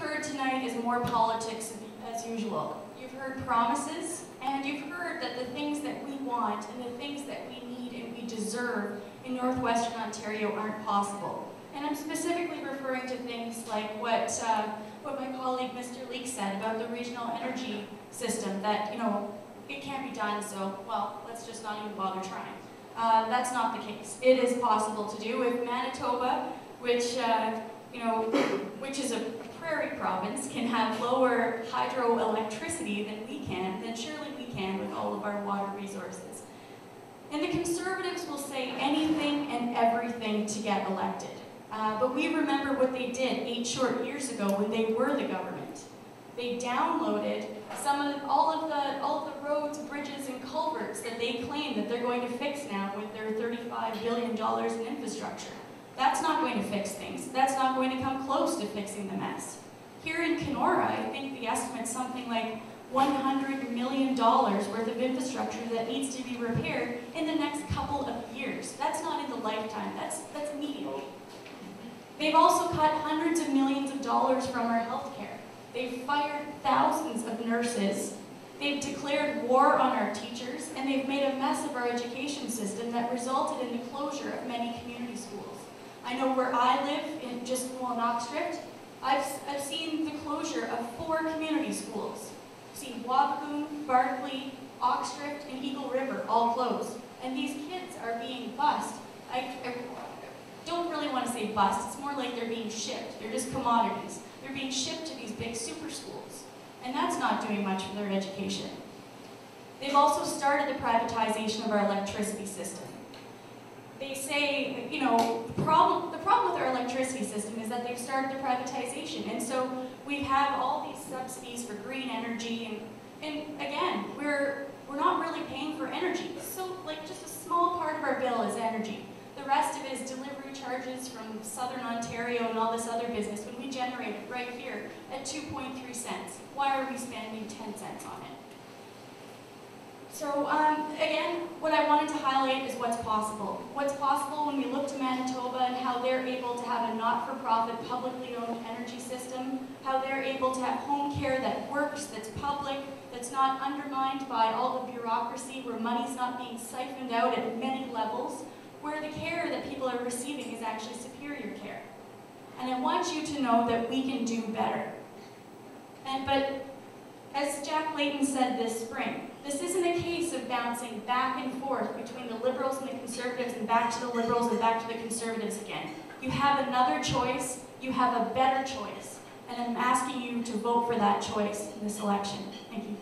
heard tonight is more politics as usual. You've heard promises, and you've heard that the things that we want and the things that we need and we deserve in Northwestern Ontario aren't possible. And I'm specifically referring to things like what my colleague Mr. Leake said about the regional energy system, that, you know, it can't be done, so, well, let's just not even bother trying. That's not the case. It is possible to do. If Manitoba, which is a prairie province, can have lower hydroelectricity than we can, then surely we can with all of our water resources. And the Conservatives will say anything and everything to get elected. But we remember what they did 8 short years ago when they were the government. They downloaded all of the roads, bridges, and culverts that they claim that they're going to fix now with their $35 billion in infrastructure. That's not going to fix things. That's not going to come close to fixing the mess. Here in Kenora, I think the estimate's something like $100 million worth of infrastructure that needs to be repaired in the next couple of years. That's not in the lifetime, that's immediately. They've also cut hundreds of millions of dollars from our healthcare. They've fired thousands of nurses. They've declared war on our teachers, and they've made a mess of our education system that resulted in the closure of many community schools. I know where I live, in Oxtrift, I've seen the closure of 4 community schools. I've seen Wabigoon, Barclay, Oxtrift, and Eagle River all closed. And these kids are being bused. I don't really want to say bust, it's more like they're being shipped. They're just commodities. They're being shipped to these big super schools. And that's not doing much for their education. They've also started the privatization of our electricity system. They say, you know, the problem with our electricity system is that they've started the privatization. And so we have all these subsidies for green energy, and again, we're not really paying for energy. So, like, just a small part of our bill is energy. The rest of it is delivery charges from Southern Ontario and all this other business when we generate it right here at 2.3 cents. Why are we spending 10 cents on it? So again, what I wanted to highlight is what's possible. What's possible when we look to Manitoba and how they're able to have a not-for-profit, publicly owned energy system, how they're able to have home care that works, that's public, that's not undermined by all the bureaucracy, where money's not being siphoned out at many levels, where the care that people are receiving is actually superior care. And I want you to know that we can do better. But as Jack Layton said this spring, this isn't a case of bouncing back and forth between the Liberals and the Conservatives and back to the Liberals and back to the Conservatives again. You have another choice, you have a better choice, and I'm asking you to vote for that choice in this election. Thank you.